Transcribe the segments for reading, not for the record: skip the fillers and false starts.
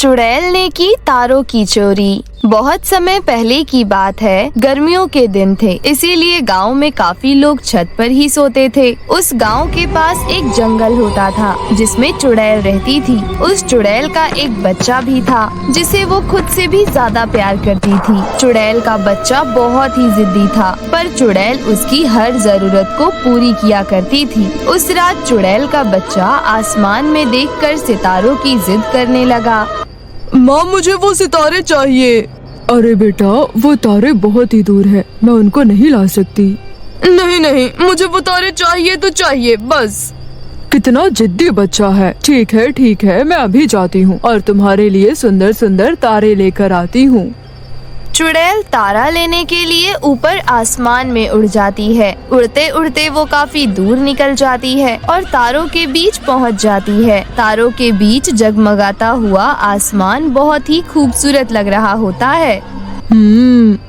चुड़ैल ने की तारों की चोरी। बहुत समय पहले की बात है, गर्मियों के दिन थे, इसीलिए गांव में काफी लोग छत पर ही सोते थे। उस गांव के पास एक जंगल होता था जिसमें चुड़ैल रहती थी। उस चुड़ैल का एक बच्चा भी था जिसे वो खुद से भी ज्यादा प्यार करती थी। चुड़ैल का बच्चा बहुत ही जिद्दी था, पर चुड़ैल उसकी हर जरूरत को पूरी किया करती थी। उस रात चुड़ैल का बच्चा आसमान में देखकर सितारों की जिद करने लगा। माँ, मुझे वो सितारे चाहिए। अरे बेटा, वो तारे बहुत ही दूर है, मैं उनको नहीं ला सकती। नहीं नहीं, मुझे वो तारे चाहिए तो चाहिए बस। कितना जिद्दी बच्चा है। ठीक है, मैं अभी जाती हूँ और तुम्हारे लिए सुंदर सुंदर तारे लेकर आती हूँ। चुड़ैल तारा लेने के लिए ऊपर आसमान में उड़ जाती है। उड़ते उड़ते वो काफी दूर निकल जाती है और तारों के बीच पहुंच जाती है। तारों के बीच जगमगाता हुआ आसमान बहुत ही खूबसूरत लग रहा होता है।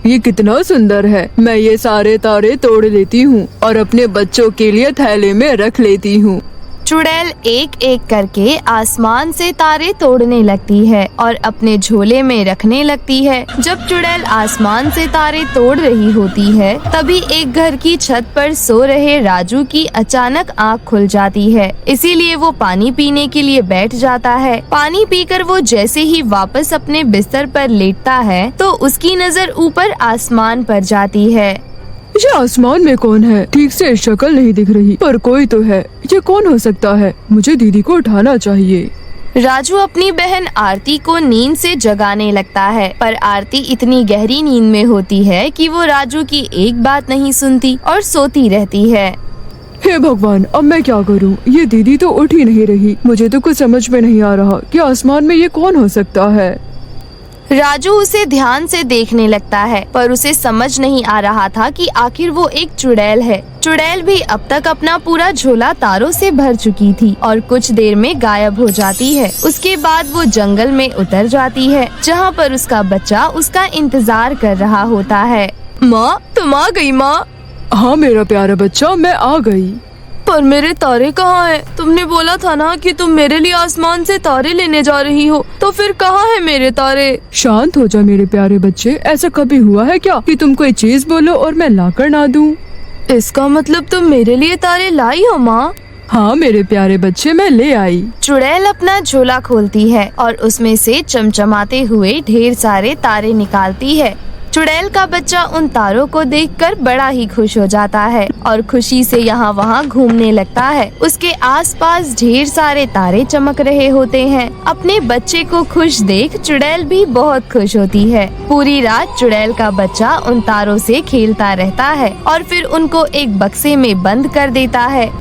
ये कितना सुंदर है। मैं ये सारे तारे तोड़ लेती हूँ और अपने बच्चों के लिए थैले में रख लेती हूँ। चुड़ैल एक एक करके आसमान से तारे तोड़ने लगती है और अपने झोले में रखने लगती है। जब चुड़ैल आसमान से तारे तोड़ रही होती है, तभी एक घर की छत पर सो रहे राजू की अचानक आँख खुल जाती है। इसीलिए वो पानी पीने के लिए बैठ जाता है। पानी पीकर वो जैसे ही वापस अपने बिस्तर पर लेटता है तो उसकी नजर ऊपर आसमान पर जाती है। ये आसमान में कौन है? ठीक से शक्ल नहीं दिख रही, पर कोई तो है। ये कौन हो सकता है? मुझे दीदी को उठाना चाहिए। राजू अपनी बहन आरती को नींद से जगाने लगता है, पर आरती इतनी गहरी नींद में होती है कि वो राजू की एक बात नहीं सुनती और सोती रहती है। हे भगवान, अब मैं क्या करूं? ये दीदी तो उठ ही नहीं रही। मुझे तो कुछ समझ में नहीं आ रहा कि आसमान में ये कौन हो सकता है। राजू उसे ध्यान से देखने लगता है, पर उसे समझ नहीं आ रहा था कि आखिर वो एक चुड़ैल है। चुड़ैल भी अब तक अपना पूरा झोला तारों से भर चुकी थी और कुछ देर में गायब हो जाती है। उसके बाद वो जंगल में उतर जाती है, जहाँ पर उसका बच्चा उसका इंतजार कर रहा होता है। माँ, तुम आ गई? माँ। हाँ मेरा प्यारा बच्चा, मैं आ गई। पर मेरे तारे कहाँ हैं? तुमने बोला था ना कि तुम मेरे लिए आसमान से तारे लेने जा रही हो, तो फिर कहाँ है मेरे तारे? शांत हो जा मेरे प्यारे बच्चे। ऐसा कभी हुआ है क्या कि तुम कोई चीज बोलो और मैं लाकर ना दूं? इसका मतलब तुम मेरे लिए तारे लाई हो माँ? हाँ मेरे प्यारे बच्चे, मैं ले आई। चुड़ैल अपना झोला खोलती है और उसमें से चमचमाते हुए ढेर सारे तारे निकालती है। चुड़ैल का बच्चा उन तारों को देखकर बड़ा ही खुश हो जाता है और खुशी से यहाँ वहाँ घूमने लगता है। उसके आसपास ढेर सारे तारे चमक रहे होते हैं। अपने बच्चे को खुश देख चुड़ैल भी बहुत खुश होती है। पूरी रात चुड़ैल का बच्चा उन तारों से खेलता रहता है और फिर उनको एक बक्से में बंद कर देता है।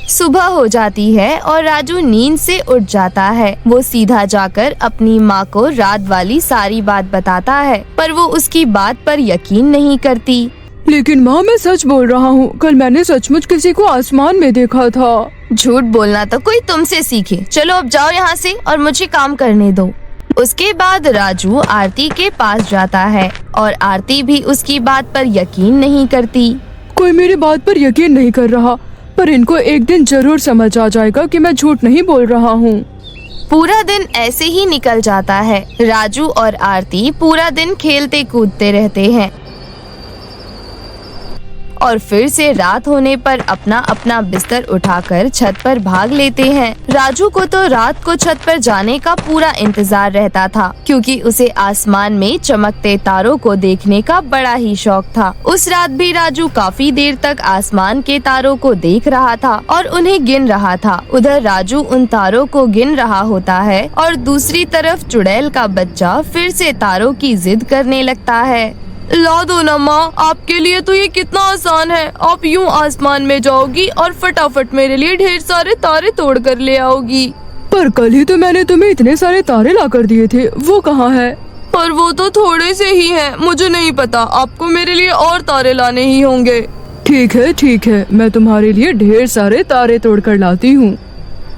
सुबह हो जाती है और राजू नींद से उठ जाता है। वो सीधा जाकर अपनी माँ को रात वाली सारी बात बताता है, पर वो उसकी बात पर यकीन नहीं करती। लेकिन माँ, मैं सच बोल रहा हूँ, कल मैंने सचमुच किसी को आसमान में देखा था। झूठ बोलना तो कोई तुमसे सीखे। चलो अब जाओ यहाँ से और मुझे काम करने दो। उसके बाद राजू आरती के पास जाता है और आरती भी उसकी बात पर यकीन नहीं करती। कोई मेरी बात पर यकीन नहीं कर रहा, पर इनको एक दिन जरूर समझ आ जाएगा कि मैं झूठ नहीं बोल रहा हूँ। पूरा दिन ऐसे ही निकल जाता है। राजू और आरती पूरा दिन खेलते कूदते रहते हैं और फिर से रात होने पर अपना अपना बिस्तर उठाकर छत पर भाग लेते हैं। राजू को तो रात को छत पर जाने का पूरा इंतजार रहता था, क्योंकि उसे आसमान में चमकते तारों को देखने का बड़ा ही शौक था। उस रात भी राजू काफी देर तक आसमान के तारों को देख रहा था और उन्हें गिन रहा था। उधर राजू उन तारों को गिन रहा होता है और दूसरी तरफ चुड़ैल का बच्चा फिर से तारों की जिद करने लगता है। ला दो ना माँ, आपके लिए तो ये कितना आसान है। आप यूं आसमान में जाओगी और फटाफट मेरे लिए ढेर सारे तारे तोड़ कर ले आओगी। पर कल ही तो मैंने तुम्हें इतने सारे तारे ला कर दिए थे, वो कहाँ है? पर वो तो थोड़े से ही हैं, मुझे नहीं पता। आपको मेरे लिए और तारे लाने ही होंगे। ठीक है, मैं तुम्हारे लिए ढेर सारे तारे तोड़ कर लाती हूँ।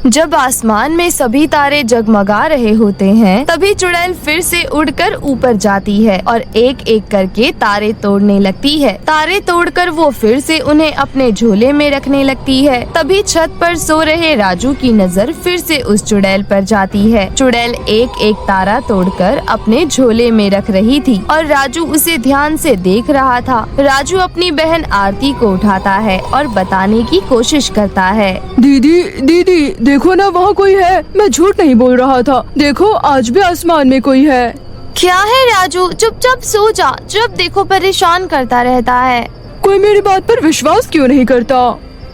जब आसमान में सभी तारे जगमगा रहे होते हैं, तभी चुड़ैल फिर से उड़कर ऊपर जाती है और एक एक करके तारे तोड़ने लगती है। तारे तोड़कर वो फिर से उन्हें अपने झोले में रखने लगती है। तभी छत पर सो रहे राजू की नजर फिर से उस चुड़ैल पर जाती है। चुड़ैल एक एक तारा तोड़कर अपने झोले में रख रही थी और राजू उसे ध्यान से देख रहा था। राजू अपनी बहन आरती को उठाता है और बताने की कोशिश करता है। दीदी दीदी देखो ना, वहाँ कोई है। मैं झूठ नहीं बोल रहा था। देखो आज भी आसमान में कोई है। क्या है राजू, चुपचाप सो जा। जब देखो परेशान करता रहता है। कोई मेरी बात पर विश्वास क्यों नहीं करता?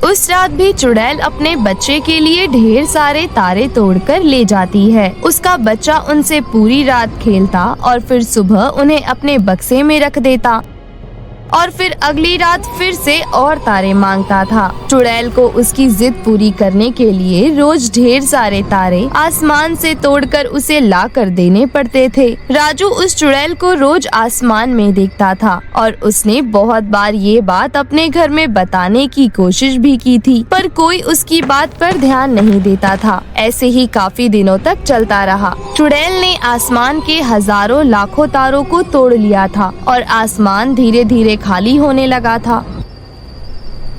उस रात भी चुड़ैल अपने बच्चे के लिए ढेर सारे तारे तोड़कर ले जाती है। उसका बच्चा उनसे पूरी रात खेलता और फिर सुबह उन्हें अपने बक्से में रख देता और फिर अगली रात फिर से और तारे मांगता था। चुड़ैल को उसकी जिद पूरी करने के लिए रोज ढेर सारे तारे आसमान से तोड़कर उसे ला कर देने पड़ते थे। राजू उस चुड़ैल को रोज आसमान में देखता था और उसने बहुत बार ये बात अपने घर में बताने की कोशिश भी की थी, पर कोई उसकी बात पर ध्यान नहीं देता था। ऐसे ही काफी दिनों तक चलता रहा। चुड़ैल ने आसमान के हजारों लाखों तारों को तोड़ लिया था और आसमान धीरे धीरे खाली होने लगा था।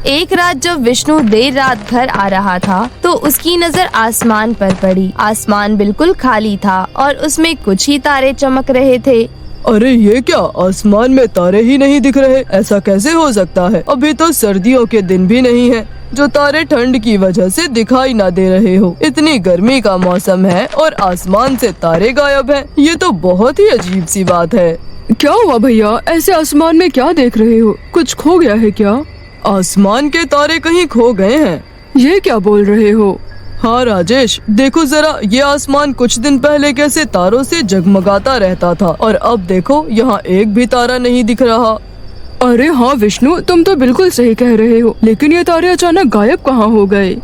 एक रात जब विष्णु देर रात घर आ रहा था तो उसकी नजर आसमान पर पड़ी। आसमान बिल्कुल खाली था और उसमें कुछ ही तारे चमक रहे थे। अरे ये क्या, आसमान में तारे ही नहीं दिख रहे। ऐसा कैसे हो सकता है? अभी तो सर्दियों के दिन भी नहीं है जो तारे ठंड की वजह से दिखाई ना दे रहे हो। इतनी गर्मी का मौसम है और आसमान से तारे गायब हैं। ये तो बहुत ही अजीब सी बात है। क्या हुआ भैया, ऐसे आसमान में क्या देख रहे हो? कुछ खो गया है क्या? आसमान के तारे कहीं खो गए हैं। ये क्या बोल रहे हो? हाँ राजेश, देखो जरा, ये आसमान कुछ दिन पहले कैसे तारों से जगमगाता रहता था और अब देखो यहाँ एक भी तारा नहीं दिख रहा। अरे हाँ विष्णु, तुम तो बिल्कुल सही कह रहे हो, लेकिन ये तारे अचानक गायब कहाँ हो गए?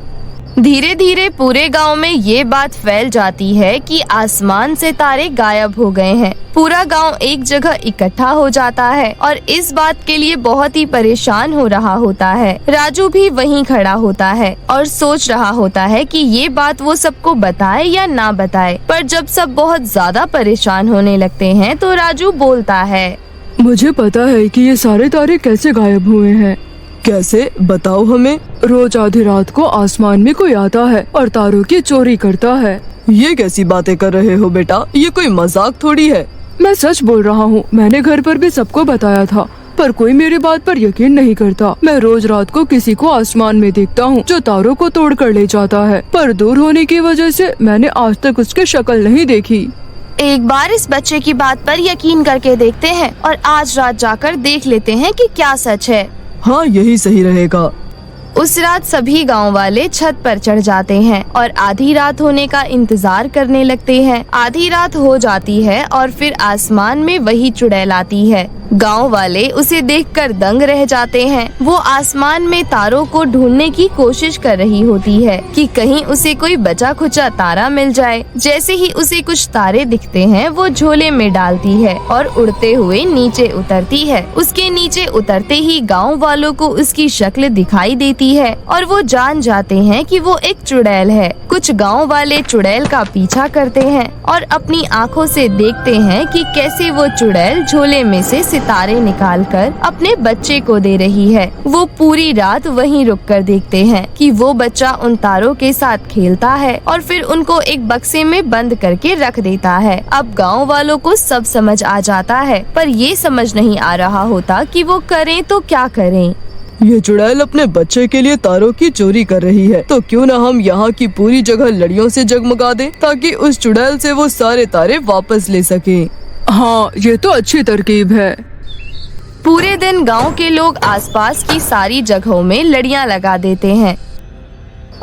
धीरे धीरे पूरे गांव में ये बात फैल जाती है कि आसमान से तारे गायब हो गए हैं। पूरा गांव एक जगह इकट्ठा हो जाता है और इस बात के लिए बहुत ही परेशान हो रहा होता है। राजू भी वहीं खड़ा होता है और सोच रहा होता है कि ये बात वो सबको बताए या ना बताए। पर जब सब बहुत ज्यादा परेशान होने लगते हैं तो राजू बोलता है, मुझे पता है कि ये सारे तारे कैसे गायब हुए हैं। कैसे, बताओ हमें। रोज आधी रात को आसमान में कोई आता है और तारों की चोरी करता है। ये कैसी बातें कर रहे हो बेटा, ये कोई मजाक थोड़ी है। मैं सच बोल रहा हूँ, मैंने घर पर भी सबको बताया था, पर कोई मेरी बात पर यकीन नहीं करता। मैं रोज रात को किसी को आसमान में देखता हूँ जो तारों को तोड़ कर ले जाता है, पर दूर होने की वजह से मैंने आज तक उसकी शक्ल नहीं देखी। एक बार इस बच्चे की बात पर यकीन करके देखते हैं और आज रात जाकर देख लेते हैं कि क्या सच है। हाँ, यही सही रहेगा। उस रात सभी गांव वाले छत पर चढ़ जाते हैं और आधी रात होने का इंतजार करने लगते हैं। आधी रात हो जाती है और फिर आसमान में वही चुड़ैल आती है। गांव वाले उसे देखकर दंग रह जाते हैं। वो आसमान में तारों को ढूंढने की कोशिश कर रही होती है कि कहीं उसे कोई बचा खुचा तारा मिल जाए। जैसे ही उसे कुछ तारे दिखते हैं वो झोले में डालती है और उड़ते हुए नीचे उतरती है। उसके नीचे उतरते ही गांव वालों को उसकी शक्ल दिखाई देती है और वो जान जाते हैं कि वो एक चुड़ैल है। कुछ गांव वाले चुड़ैल का पीछा करते हैं और अपनी आँखों से देखते हैं कि कैसे वो चुड़ैल झोले में से सितारे निकालकर अपने बच्चे को दे रही है। वो पूरी रात वहीं रुककर देखते हैं कि वो बच्चा उन तारों के साथ खेलता है और फिर उनको एक बक्से में बंद करके रख देता है। अब गांव वालों को सब समझ आ जाता है, पर ये समझ नहीं आ रहा होता कि वो करें तो क्या करें। ये चुड़ैल अपने बच्चे के लिए तारों की चोरी कर रही है, तो क्यों न हम यहाँ की पूरी जगह लड़ियों से जगमगा दें ताकि उस चुड़ैल से वो सारे तारे वापस ले सकें। हाँ, ये तो अच्छी तरकीब है। पूरे दिन गांव के लोग आसपास की सारी जगहों में लड़ियां लगा देते हैं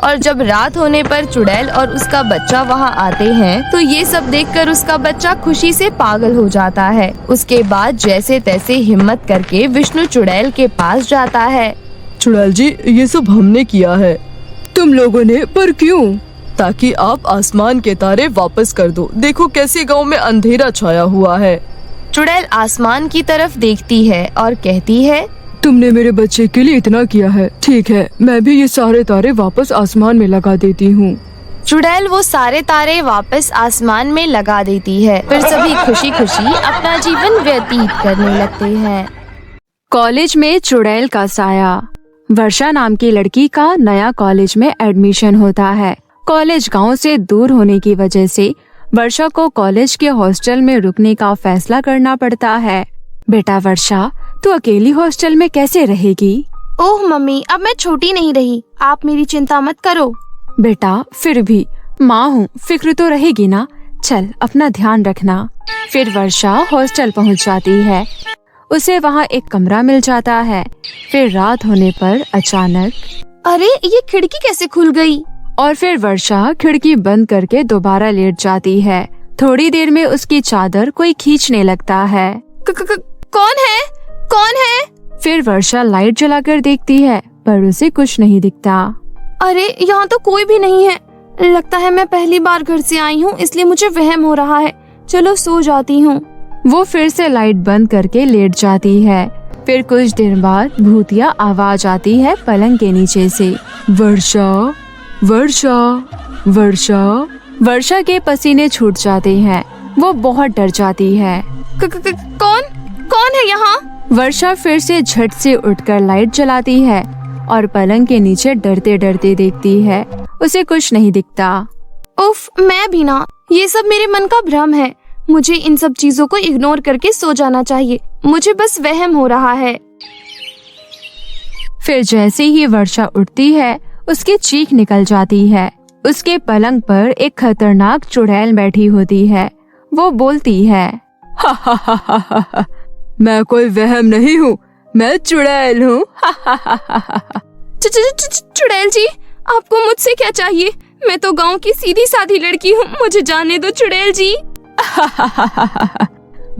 और जब रात होने पर चुड़ैल और उसका बच्चा वहां आते हैं तो ये सब देखकर उसका बच्चा खुशी से पागल हो जाता है। उसके बाद जैसे तैसे हिम्मत करके विष्णु चुड़ैल के पास जाता है। चुड़ैल जी, ये सब हमने किया है। तुम लोगों ने? पर क्यों? ताकि आप आसमान के तारे वापस कर दो। देखो कैसे गांव में अंधेरा छाया हुआ है। चुड़ैल आसमान की तरफ देखती है और कहती है, तुमने मेरे बच्चे के लिए इतना किया है, ठीक है, मैं भी ये सारे तारे वापस आसमान में लगा देती हूँ। चुड़ैल वो सारे तारे वापस आसमान में लगा देती है। फिर सभी खुशी खुशी अपना जीवन व्यतीत करने लगते हैं। कॉलेज में चुड़ैल का साया। वर्षा नाम की लड़की का नया कॉलेज में एडमिशन होता है। कॉलेज गांव से दूर होने की वजह से वर्षा को कॉलेज के हॉस्टल में रुकने का फैसला करना पड़ता है। बेटा वर्षा, तू अकेली हॉस्टल में कैसे रहेगी? ओह मम्मी, अब मैं छोटी नहीं रही, आप मेरी चिंता मत करो। बेटा फिर भी माँ हूँ, फिक्र तो रहेगी ना। चल अपना ध्यान रखना। फिर वर्षा हॉस्टल पहुँच जाती है। उसे वहाँ एक कमरा मिल जाता है। फिर रात होने पर अचानक अरे ये खिड़की कैसे खुल गई? और फिर वर्षा खिड़की बंद करके दोबारा लेट जाती है। थोड़ी देर में उसकी चादर कोई खींचने लगता है। कौन है? कौन है? फिर वर्षा लाइट जलाकर देखती है पर उसे कुछ नहीं दिखता। अरे यहाँ तो कोई भी नहीं है। लगता है मैं पहली बार घर से आई हूँ, इसलिए मुझे वहम हो रहा है। चलो सो जाती हूँ। वो फिर से लाइट बंद करके लेट जाती है। फिर कुछ देर बाद भूतिया आवाज आती है पलंग के नीचे से। वर्षा, वर्षा, वर्षा। वर्षा के पसीने छूट जाते हैं। वो बहुत डर जाती है। कौन है यहाँ? वर्षा फिर से झट से उठकर लाइट जलाती है और पलंग के नीचे डरते डरते देखती है। उसे कुछ नहीं दिखता। उफ, मैं भी ना, ये सब मेरे मन का भ्रम है। मुझे इन सब चीजों को इग्नोर करके सो जाना चाहिए। मुझे बस वहम हो रहा है। फिर जैसे ही वर्षा उठती है, उसकी चीख निकल जाती है। उसके पलंग पर एक खतरनाक चुड़ैल बैठी होती है। वो बोलती है, हा हा हा हा हा, मैं कोई वहम नहीं हूँ, मैं चुड़ैल हूँ। चुड़ैल जी, आपको मुझसे क्या चाहिए? मैं तो गांव की सीधी साधी लड़की हूँ, मुझे जाने दो चुड़ैल जी।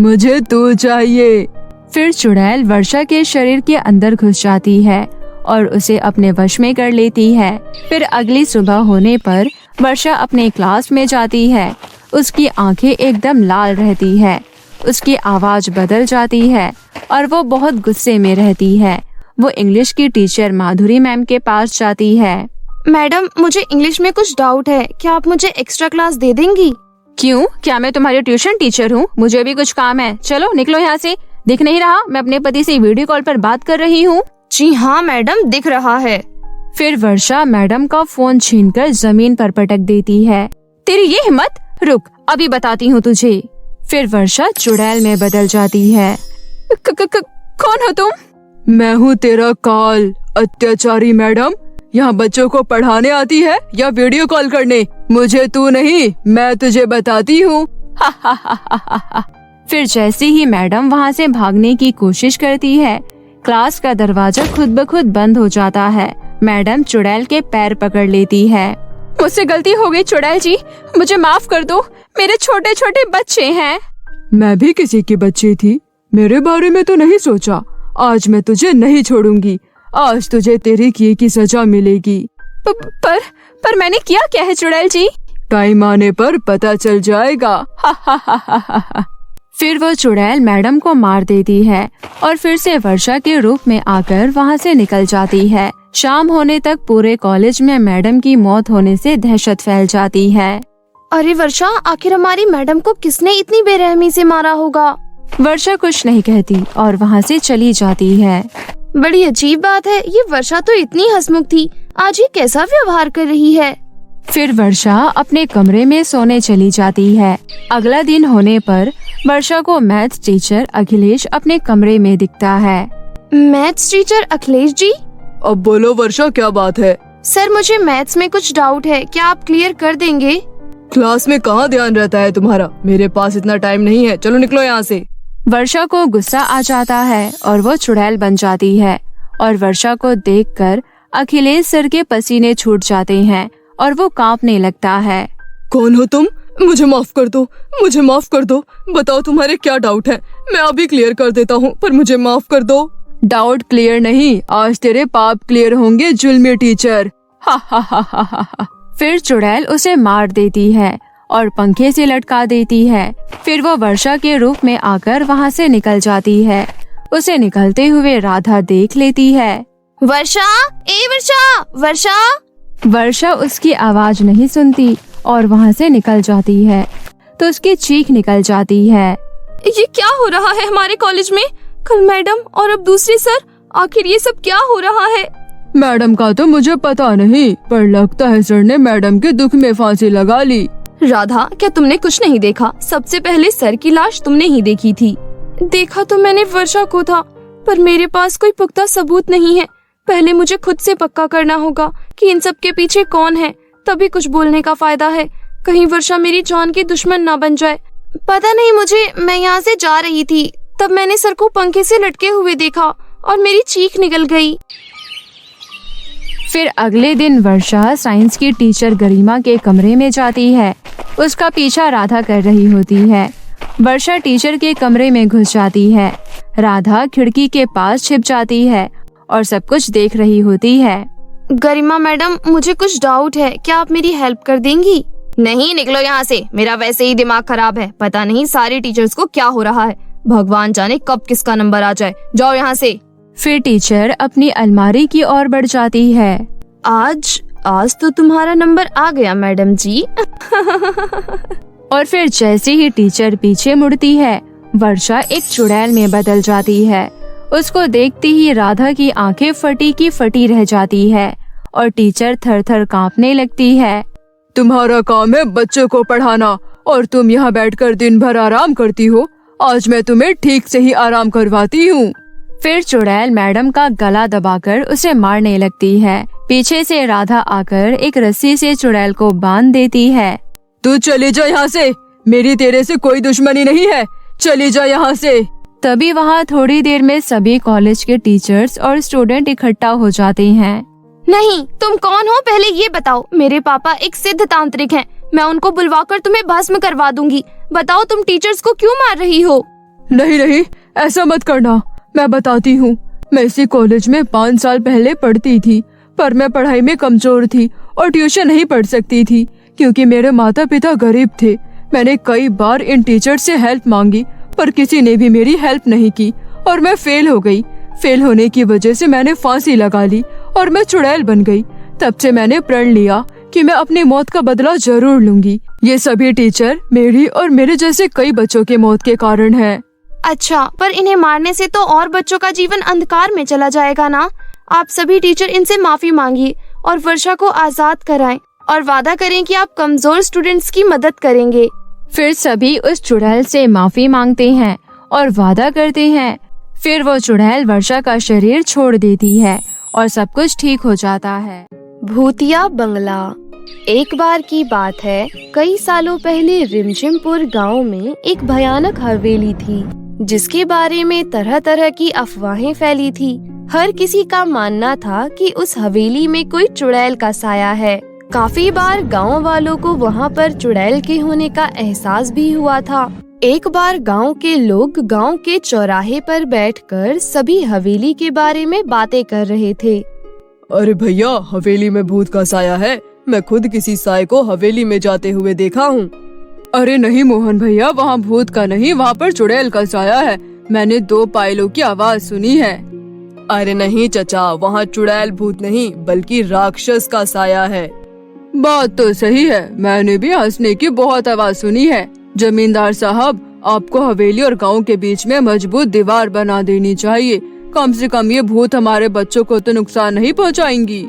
मुझे तू चाहिए। फिर चुड़ैल वर्षा के शरीर के अंदर घुस जाती है और उसे अपने वश में कर लेती है। फिर अगली सुबह होने पर वर्षा अपने क्लास में जाती है। उसकी आंखें एकदम लाल रहती है। उसकी आवाज बदल जाती है और वो बहुत गुस्से में रहती है। वो इंग्लिश की टीचर माधुरी मैम के पास जाती है। मैडम, मुझे इंग्लिश में कुछ डाउट है, क्या आप मुझे एक्स्ट्रा क्लास दे देंगी? क्यों? क्या मैं तुम्हारी ट्यूशन टीचर हूँ? मुझे भी कुछ काम है। चलो निकलो यहाँ से। दिख नहीं रहा मैं अपने पति से वीडियो कॉल पर बात कर रही हूँ? जी हाँ मैडम, दिख रहा है। फिर वर्षा मैडम का फोन छीनकर जमीन पर पटक देती है। तेरी ये हिम्मत! रुक, अभी बताती हूँ तुझे। फिर वर्षा चुड़ैल में बदल जाती है। कौन हो तुम? मैं हूँ तेरा काल, अत्याचारी मैडम। यहाँ बच्चों को पढ़ाने आती है या वीडियो कॉल करने? मुझे तू नहीं, मैं तुझे बताती हूँ। फिर जैसे ही मैडम वहाँ से भागने की कोशिश करती है, क्लास का दरवाजा खुद ब खुद बंद हो जाता है। मैडम चुड़ैल के पैर पकड़ लेती है। मुझसे गलती हो गई चुड़ैल जी, मुझे माफ कर दो। मेरे छोटे छोटे बच्चे हैं। मैं भी किसी की बच्ची थी, मेरे बारे में तो नहीं सोचा। आज मैं तुझे नहीं छोड़ूंगी। आज तुझे तेरी किए की सजा मिलेगी। पर मैंने किया क्या है चुड़ैल जी? टाइम आने पर पता चल जाएगा। फिर वो चुड़ैल मैडम को मार देती है और फिर से वर्षा के रूप में आकर वहाँ से निकल जाती है। शाम होने तक पूरे कॉलेज में मैडम की मौत होने से दहशत फैल जाती है। अरे वर्षा, आखिर हमारी मैडम को किसने इतनी बेरहमी से मारा होगा? वर्षा कुछ नहीं कहती और वहाँ से चली जाती है। बड़ी अजीब बात है, ये वर्षा तो इतनी हंसमुख थी, आज ये कैसा व्यवहार कर रही है? फिर वर्षा अपने कमरे में सोने चली जाती है। अगला दिन होने पर वर्षा को मैथ्स टीचर अखिलेश अपने कमरे में दिखता है। Maths teacher Akhilesh ji? अब बोलो वर्षा, क्या बात है? सर, मुझे मैथ्स में कुछ डाउट है, क्या आप क्लियर कर देंगे? क्लास में कहाँ ध्यान रहता है तुम्हारा? मेरे पास इतना टाइम नहीं है, चलो निकलो यहाँ से। वर्षा को गुस्सा आ जाता है और वो चुड़ैल बन जाती है और वर्षा को देखकर अखिलेश सर के पसीने छूट जाते हैं और वो कांपने लगता है। कौन हो तुम? मुझे माफ कर दो, मुझे माफ कर दो। बताओ तुम्हारे क्या डाउट है, मैं अभी क्लियर कर देता हूँ, पर मुझे माफ कर दो। डाउट क्लियर नहीं, आज तेरे पाप क्लियर होंगे जुल्मी टीचर। हा हा हा हा हा। फिर चुड़ैल उसे मार देती है और पंखे से लटका देती है। फिर वो वर्षा के रूप में आकर वहाँ से निकल जाती है। उसे निकलते हुए राधा देख लेती है। वर्षा, ए वर्षा, वर्षा! वर्षा उसकी आवाज नहीं सुनती और वहाँ से निकल जाती है तो उसकी चीख निकल जाती है। ये क्या हो रहा है हमारे कॉलेज में? कल मैडम और अब दूसरी सर, आखिर ये सब क्या हो रहा है? मैडम का तो मुझे पता नहीं, पर लगता है सर ने मैडम के दुख में फांसी लगा ली। राधा, क्या तुमने कुछ नहीं देखा? सबसे पहले सर की लाश तुमने ही देखी थी। देखा तो मैंने वर्षा को था, पर मेरे पास कोई पुख्ता सबूत नहीं है। पहले मुझे खुद से पक्का करना होगा कि इन सब के पीछे कौन है, तभी कुछ बोलने का फायदा है। कहीं वर्षा मेरी जान की दुश्मन ना बन जाए। पता नहीं मुझे, मैं यहाँ से जा रही थी, तब मैंने सर को पंखे से लटके हुए देखा और मेरी चीख निकल गई। फिर अगले दिन वर्षा साइंस की टीचर गरिमा के कमरे में जाती है। उसका पीछा राधा कर रही होती है। वर्षा टीचर के कमरे में घुस जाती है। राधा खिड़की के पास छिप जाती है और सब कुछ देख रही होती है। गरिमा मैडम, मुझे कुछ डाउट है, क्या आप मेरी हेल्प कर देंगी? नहीं, निकलो यहाँ से, मेरा वैसे ही दिमाग खराब है। पता नहीं सारी टीचर्स को क्या हो रहा है, भगवान जाने कब किसका नंबर आ जाए। जाओ यहाँ से। फिर टीचर अपनी अलमारी की ओर बढ़ जाती है। आज तो तुम्हारा नंबर आ गया मैडम जी। और फिर जैसे ही टीचर पीछे मुड़ती है, वर्षा एक चुड़ैल में बदल जाती है। उसको देखते ही राधा की आंखें फटी की फटी रह जाती है और टीचर थर थर कांपने लगती है। तुम्हारा काम है बच्चों को पढ़ाना और तुम यहाँ बैठकर दिन भर आराम करती हो। आज मैं तुम्हें ठीक से ही आराम करवाती हूँ। फिर चुड़ैल मैडम का गला दबाकर उसे मारने लगती है। पीछे से राधा आकर एक रस्सी से चुड़ैल को बांध देती है। तू चली जा यहाँ से, मेरी तेरे से कोई दुश्मनी नहीं है, चली जा यहाँ से। तभी वहाँ थोड़ी देर में सभी कॉलेज के टीचर्स और स्टूडेंट इकट्ठा हो जाते हैं। नहीं, तुम कौन हो पहले ये बताओ। मेरे पापा एक सिद्ध तांत्रिक हैं, मैं उनको बुलवाकर तुम्हें भस्म करवा दूंगी। बताओ तुम टीचर्स को क्यों मार रही हो? नहीं, ऐसा मत करना, मैं बताती हूँ। मैं इसी कॉलेज में 5 साल पहले पढ़ती थी, पर मैं पढ़ाई में कमजोर थी और ट्यूशन नहीं पढ़ सकती थी क्योंकि मेरे माता पिता गरीब थे। मैंने कई बार इन टीचर से हेल्प मांगी, पर किसी ने भी मेरी हेल्प नहीं की और मैं फेल हो गई। फेल होने की वजह से मैंने फांसी लगा ली और मैं चुड़ैल बन गई। तब से मैंने प्रण लिया कि मैं अपनी मौत का बदला जरूर लूंगी। ये सभी टीचर मेरी और मेरे जैसे कई बच्चों के मौत के कारण है। अच्छा, पर इन्हें मारने से तो और बच्चों का जीवन अंधकार में चला जाएगा ना। आप सभी टीचर इनसे माफी मांगिए और वर्षा को आजाद कराएं और वादा करें कि आप कमजोर स्टूडेंट्स की मदद करेंगे। फिर सभी उस चुड़ैल से माफी मांगते हैं और वादा करते हैं। फिर वो चुड़ैल वर्षा का शरीर छोड़ देती है और सब कुछ ठीक हो जाता है। भूतिया बंगला। एक बार की बात है, कई सालों पहले रिमझिमपुर गांव में एक भयानक हवेली थी जिसके बारे में तरह तरह की अफवाहें फैली थी। हर किसी का मानना था कि उस हवेली में कोई चुड़ैल का साया है। काफी बार गांव वालों को वहां पर चुड़ैल के होने का एहसास भी हुआ था। एक बार गांव के लोग गांव के चौराहे पर बैठकर सभी हवेली के बारे में बातें कर रहे थे। अरे भैया, हवेली में भूत का साया है, मैं खुद किसी साये को हवेली में जाते हुए देखा हूँ। अरे नहीं मोहन भैया, वहाँ भूत का नहीं, वहाँ पर चुड़ैल का साया है। मैंने 2 पायलों की आवाज सुनी है। अरे नहीं चचा, वहाँ चुड़ैल भूत नहीं बल्कि राक्षस का साया है। बात तो सही है, मैंने भी हंसने की बहुत आवाज सुनी है। जमींदार साहब, आपको हवेली और गांव के बीच में मजबूत दीवार बना देनी चाहिए। कम से कम ये भूत हमारे बच्चों को तो नुकसान नहीं पहुंचाएंगी।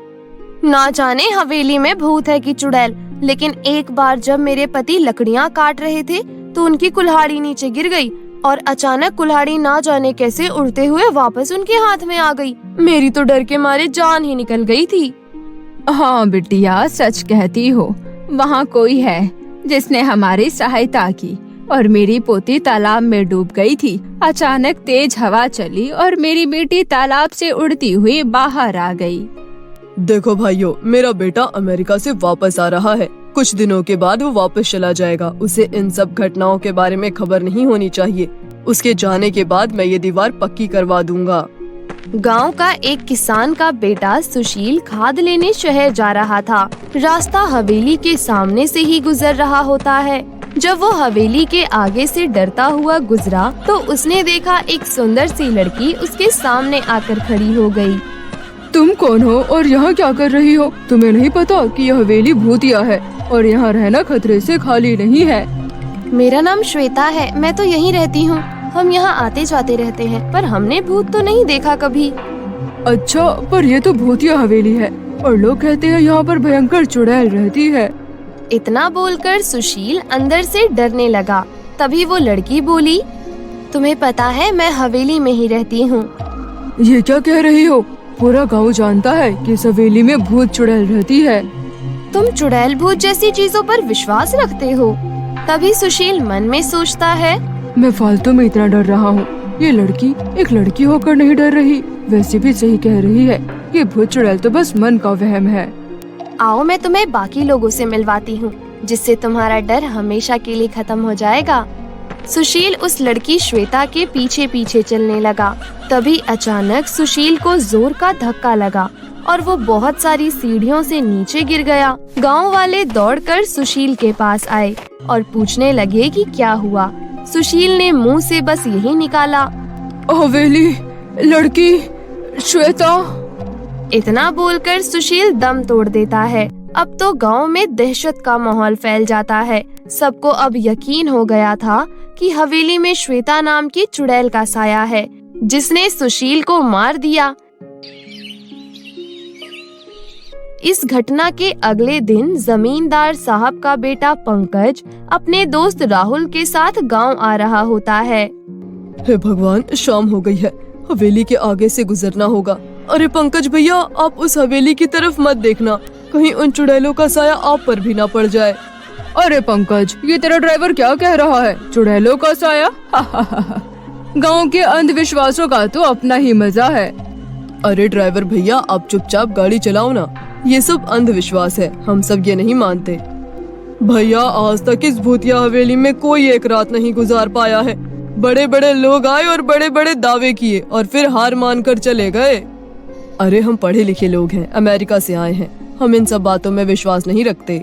ना जाने हवेली में भूत है कि चुड़ैल, लेकिन एक बार जब मेरे पति लकड़ियाँ काट रहे थे तो उनकी कुल्हाड़ी नीचे गिर गई और अचानक कुल्हाड़ी ना जाने कैसे उड़ते हुए वापस उनके हाथ में आ गई। मेरी तो डर के मारे जान ही निकल गई थी। हाँ बिटिया, सच कहती हो, वहाँ कोई है जिसने हमारी सहायता की और मेरी पोती तालाब में डूब गई थी। अचानक तेज हवा चली और मेरी बेटी तालाब से उड़ती हुई बाहर आ गई। देखो भाइयों, मेरा बेटा अमेरिका से वापस आ रहा है। कुछ दिनों के बाद वो वापस चला जाएगा। उसे इन सब घटनाओं के बारे में खबर नहीं होनी चाहिए। उसके जाने के बाद मैं ये दीवार पक्की करवा दूंगा। गांव का एक किसान का बेटा सुशील खाद लेने शहर जा रहा था। रास्ता हवेली के सामने से ही गुजर रहा होता है। जब वो हवेली के आगे से डरता हुआ गुजरा तो उसने देखा एक सुंदर सी लड़की उसके सामने आकर खड़ी हो गई। तुम कौन हो और यहाँ क्या कर रही हो? तुम्हें नहीं पता कि यह हवेली भूतिया है और यहाँ रहना खतरे से खाली नहीं है। मेरा नाम श्वेता है, मैं तो यहीं रहती हूँ। हम यहाँ आते जाते रहते हैं, पर हमने भूत तो नहीं देखा कभी। अच्छा, पर ये तो भूतिया हवेली है और लोग कहते हैं यहाँ पर भयंकर चुड़ैल रहती है। इतना बोलकर सुशील अंदर से डरने लगा। तभी वो लड़की बोली, तुम्हें पता है मैं हवेली में ही रहती हूँ। ये क्या कह रही हो? पूरा गांव जानता है कि इस हवेली में भूत चुड़ैल रहती है। तुम चुड़ैल भूत जैसी चीजों पर विश्वास रखते हो? तभी सुशील मन में सोचता है, मैं फालतू में इतना डर रहा हूँ। ये लड़की एक लड़की होकर नहीं डर रही, वैसे भी सही कह रही है। ये भूत चुड़ैल तो बस मन का वहम है। आओ मैं तुम्हें बाकी लोगों से मिलवाती हूँ, जिससे तुम्हारा डर हमेशा के लिए खत्म हो जाएगा। सुशील उस लड़की श्वेता के पीछे पीछे चलने लगा। तभी अचानक सुशील को जोर का धक्का लगा और वो बहुत सारी सीढ़ियों से नीचे गिर गया। गांव वाले दौड़कर सुशील के पास आए और पूछने लगे कि क्या हुआ। सुशील ने मुंह से बस यही निकाला, हवेली, लड़की, श्वेता। इतना बोलकर सुशील दम तोड़ देता है। अब तो गांव में दहशत का माहौल फैल जाता है। सबको अब यकीन हो गया था कि हवेली में श्वेता नाम की चुड़ैल का साया है, जिसने सुशील को मार दिया। इस घटना के अगले दिन जमींदार साहब का बेटा पंकज अपने दोस्त राहुल के साथ गांव आ रहा होता है। हे भगवान, शाम हो गई है, हवेली के आगे से गुजरना होगा। अरे पंकज भैया, आप उस हवेली की तरफ मत देखना, कहीं उन चुड़ैलों का साया आप पर भी ना पड़ जाए। अरे पंकज, ये तेरा ड्राइवर क्या कह रहा है? चुड़ैलों का साया? गांव के अंधविश्वासों का तो अपना ही मजा है। अरे ड्राइवर भैया, आप चुपचाप गाड़ी चलाओ ना। ये सब अंधविश्वास है, हम सब ये नहीं मानते। भैया, आज तक इस भूतिया हवेली में कोई एक रात नहीं गुजार पाया है। बड़े बड़े लोग आए और बड़े बड़े दावे किए और फिर हार मानकर चले गए। अरे हम पढ़े लिखे लोग हैं, अमेरिका से आए हैं, हम इन सब बातों में विश्वास नहीं रखते।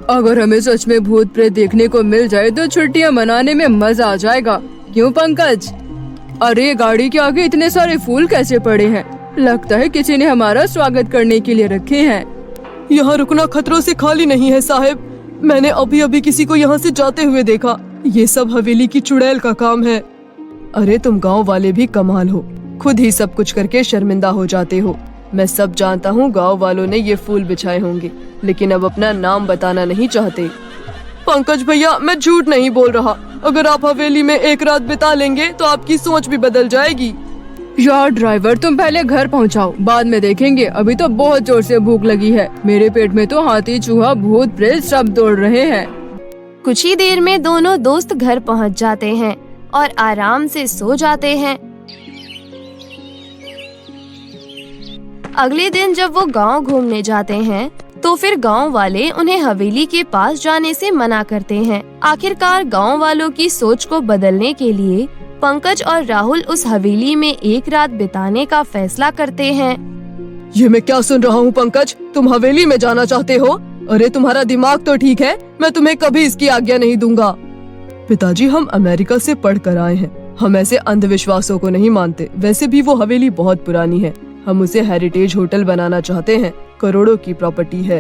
अगर हमें सच में भूत प्रेत देखने को मिल जाए तो छुट्टियां मनाने में मजा आ जाएगा, क्यों पंकज? अरे गाड़ी के आगे इतने सारे फूल कैसे पड़े हैं? लगता है किसी ने हमारा स्वागत करने के लिए रखे हैं। यहाँ रुकना खतरों से खाली नहीं है साहब, मैंने अभी अभी किसी को यहाँ से जाते हुए देखा। ये सब हवेली की चुड़ैल का काम है। अरे तुम गाँव वाले भी कमाल हो, खुद ही सब कुछ करके शर्मिंदा हो जाते हो। मैं सब जानता हूँ, गांव वालों ने ये फूल बिछाए होंगे, लेकिन अब अपना नाम बताना नहीं चाहते। पंकज भैया, मैं झूठ नहीं बोल रहा। अगर आप हवेली में एक रात बिता लेंगे तो आपकी सोच भी बदल जाएगी। यार ड्राइवर, तुम पहले घर पहुँचाओ, बाद में देखेंगे। अभी तो बहुत जोर से भूख लगी है। मेरे पेट में तो हाथी, चूहा, भूत प्रेत सब दौड़ रहे हैं। कुछ ही देर में दोनों दोस्त घर पहुंच जाते हैं और आराम से सो जाते हैं। अगले दिन जब वो गांव घूमने जाते हैं तो फिर गांव वाले उन्हें हवेली के पास जाने से मना करते हैं। आखिरकार गांव वालों की सोच को बदलने के लिए पंकज और राहुल उस हवेली में एक रात बिताने का फैसला करते हैं। ये मैं क्या सुन रहा हूँ पंकज, तुम हवेली में जाना चाहते हो? अरे तुम्हारा दिमाग तो ठीक है, मैं तुम्हें कभी इसकी आज्ञा नहीं दूंगा। पिताजी, हम अमेरिका से पढ़ कर आए हैं, हम ऐसे अंधविश्वासों को नहीं मानते। वैसे भी वो हवेली बहुत पुरानी है, हम उसे हेरिटेज होटल बनाना चाहते हैं, करोड़ों की प्रॉपर्टी है।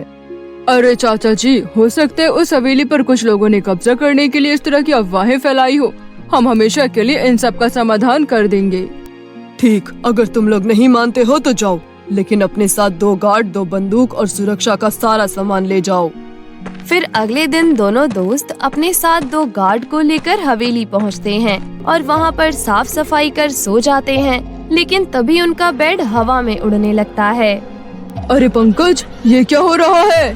अरे चाचा जी, हो सकता है उस हवेली पर कुछ लोगों ने कब्जा करने के लिए इस तरह की अफवाहें फैलाई हो। हम हमेशा के लिए इन सब का समाधान कर देंगे। ठीक, अगर तुम लोग नहीं मानते हो तो जाओ, लेकिन अपने साथ 2 गार्ड, 2 बंदूक और सुरक्षा का सारा सामान ले जाओ। फिर अगले दिन दोनों दोस्त अपने साथ 2 गार्ड को लेकर हवेली पहुंचते हैं और वहां पर साफ सफाई कर सो जाते हैं। लेकिन तभी उनका बेड हवा में उड़ने लगता है। अरे पंकज, ये क्या हो रहा है?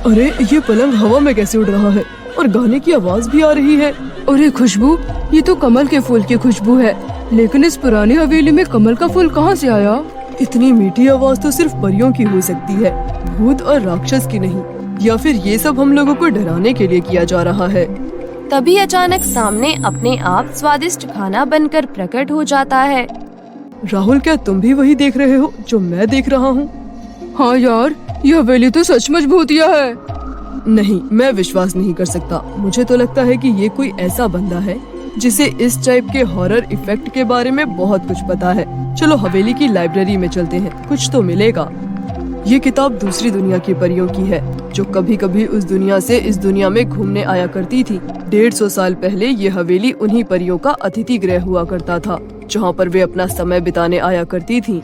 अरे ये पलंग हवा में कैसे उड़ रहा है और गाने की आवाज भी आ रही है। अरे खुशबू, ये तो कमल के फूल की खुशबू है, लेकिन इस पुरानी हवेली में कमल का फूल कहाँ से आया? इतनी मीठी आवाज तो सिर्फ परियों की हो सकती है, भूत और राक्षस की नहीं। या फिर ये सब हम लोगों को डराने के लिए किया जा रहा है। तभी अचानक सामने अपने आप स्वादिष्ट खाना बनकर प्रकट हो जाता है। राहुल, क्या तुम भी वही देख रहे हो जो मैं देख रहा हूँ? हाँ यार, यह हवेली तो सचमुच भूतिया है। नहीं, मैं विश्वास नहीं कर सकता। मुझे तो लगता है कि ये कोई ऐसा बंदा है जिसे इस टाइप के हॉरर इफेक्ट के बारे में बहुत कुछ पता है। चलो हवेली की लाइब्रेरी में चलते हैं, कुछ तो मिलेगा। ये किताब दूसरी दुनिया की परियों की है, जो कभी कभी उस दुनिया से इस दुनिया में घूमने आया करती थी। 150 साल पहले ये हवेली उन्हीं परियों का अतिथि गृह हुआ करता था, जहाँ पर वे अपना समय बिताने आया करती थी।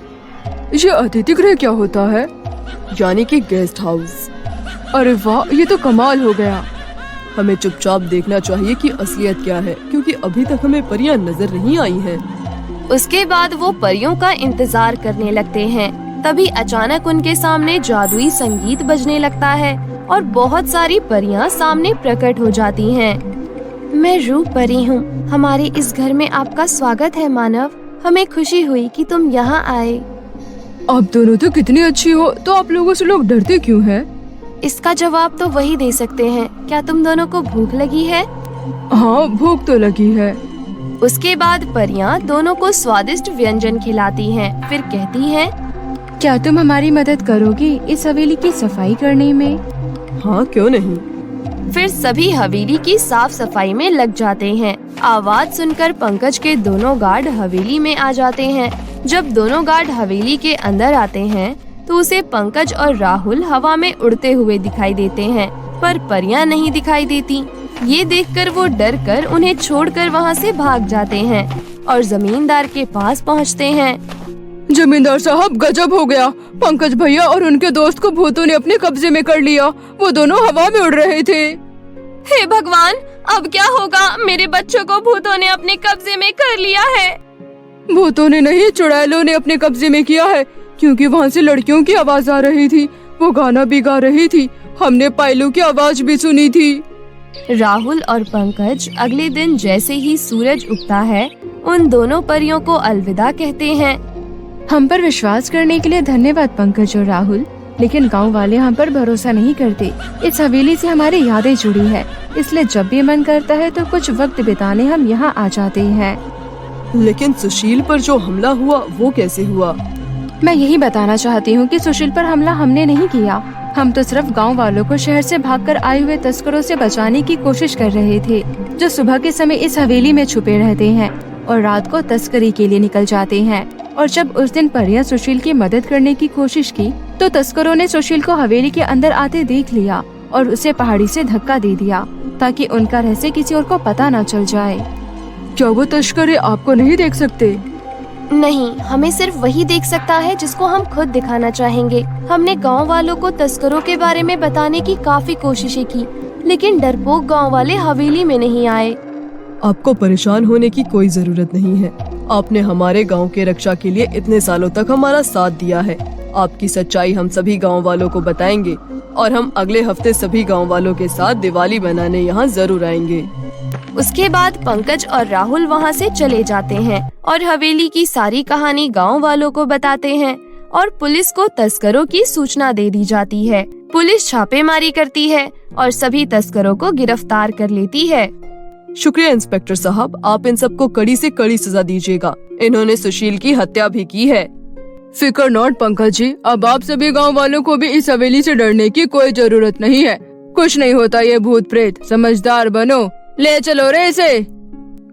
ये अतिथि गृह क्या होता है? यानी कि गेस्ट हाउस। अरे वाह, ये तो कमाल हो गया। हमें चुपचाप देखना चाहिए कि असलियत क्या है, क्योंकि अभी तक हमें परियां नजर नहीं आई हैं। उसके बाद वो परियों का इंतजार करने लगते हैं। तभी अचानक उनके सामने जादुई संगीत बजने लगता है और बहुत सारी परियां सामने प्रकट हो जाती हैं। मैं रूप परी हूँ। हमारे इस घर में आपका स्वागत है मानव। हमें खुशी हुई कि तुम यहाँ आए। आप दोनों तो कितनी अच्छी हो, तो आप लोगों से लोग डरते क्यों हैं? इसका जवाब तो वही दे सकते हैं। क्या तुम दोनों को भूख लगी है? हाँ, भूख तो लगी है। उसके बाद परियां दोनों को स्वादिष्ट व्यंजन खिलाती हैं। फिर कहती हैं, क्या तुम हमारी मदद करोगी इस हवेली की सफाई करने में? हाँ, क्यों नहीं। फिर सभी हवेली की साफ सफाई में लग जाते हैं। आवाज सुनकर पंकज के दोनों गार्ड हवेली में आ जाते हैं। जब दोनों गार्ड हवेली के अंदर आते हैं तो उसे पंकज और राहुल हवा में उड़ते हुए दिखाई देते हैं, पर परियां नहीं दिखाई देती। ये देखकर वो डर कर उन्हें छोड़कर वहाँ से भाग जाते हैं और जमींदार के पास पहुँचते हैं। जमींदार साहब, गजब हो गया। पंकज भैया और उनके दोस्त को भूतों ने अपने कब्जे में कर लिया। वो दोनों हवा में उड़ रहे थे। हे भगवान, अब क्या होगा? मेरे बच्चों को भूतों ने अपने कब्जे में कर लिया है। भूतों ने नहीं, चुड़ैलों ने अपने कब्जे में किया है, क्योंकि वहाँ से लड़कियों की आवाज आ रही थी। वो गाना भी गा रही थी। हमने पायलू की आवाज भी सुनी थी। राहुल और पंकज अगले दिन जैसे ही सूरज उगता है, उन दोनों परियों को अलविदा कहते हैं। हम पर विश्वास करने के लिए धन्यवाद पंकज और राहुल, लेकिन गांव वाले हम पर भरोसा नहीं करते। इस हवेली से हमारी यादें जुड़ी है, इसलिए जब भी मन करता है तो कुछ वक्त बिताने हम यहाँ आ जाते हैं। लेकिन सुशील पर जो हमला हुआ वो कैसे हुआ? मैं यही बताना चाहती हूँ कि सुशील पर हमला हमने नहीं किया। हम तो सिर्फ गांव वालों को शहर से भागकर आए हुए तस्करों से बचाने की कोशिश कर रहे थे, जो सुबह के समय इस हवेली में छुपे रहते हैं और रात को तस्करी के लिए निकल जाते हैं। और जब उस दिन परियां सुशील की मदद करने की कोशिश की तो तस्करों ने सुशील को हवेली के अंदर आते देख लिया और उसे पहाड़ी से धक्का दे दिया, ताकि उनका रहस्य किसी और को पता न चल जाए। क्या वो तस्करे आपको नहीं देख सकते? नहीं, हमें सिर्फ वही देख सकता है जिसको हम खुद दिखाना चाहेंगे। हमने गांव वालों को तस्करों के बारे में बताने की काफी कोशिशें की, लेकिन डरपोक गांव वाले हवेली में नहीं आए। आपको परेशान होने की कोई जरूरत नहीं है। आपने हमारे गांव के रक्षा के लिए इतने सालों तक हमारा साथ दिया है। आपकी सच्चाई हम सभी गांव वालों को बताएंगे और हम अगले हफ्ते सभी गांव वालों के साथ दिवाली मनाने यहाँ जरूर आएंगे। उसके बाद पंकज और राहुल वहाँ से चले जाते हैं और हवेली की सारी कहानी गांव वालों को बताते हैं और पुलिस को तस्करों की सूचना दे दी जाती है। पुलिस छापेमारी करती है और सभी तस्करों को गिरफ्तार कर लेती है। शुक्रिया इंस्पेक्टर साहब, आप इन सबको कड़ी से कड़ी सजा दीजिएगा। इन्होंने सुशील की हत्या भी की है। फिकर नॉट पंकज जी, अब आप सभी गांव वालों को भी इस हवेली से डरने की कोई जरूरत नहीं है। कुछ नहीं होता ये भूत प्रेत, समझदार बनो। ले चलो रे इसे।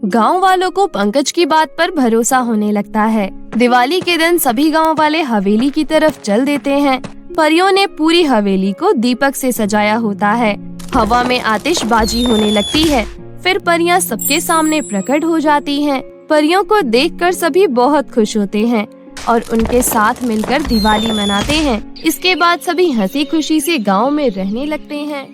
गांव वालों को पंकज की बात पर भरोसा होने लगता है। दिवाली के दिन सभी गांव वाले हवेली की तरफ चल देते हैं। परियों ने पूरी हवेली को दीपक से सजाया होता है। हवा में आतिशबाजी होने लगती है। फिर परियां सबके सामने प्रकट हो जाती हैं। परियों को देखकर सभी बहुत खुश होते हैं और उनके साथ मिलकर दिवाली मनाते हैं। इसके बाद सभी हंसी खुशी से गांव में रहने लगते हैं।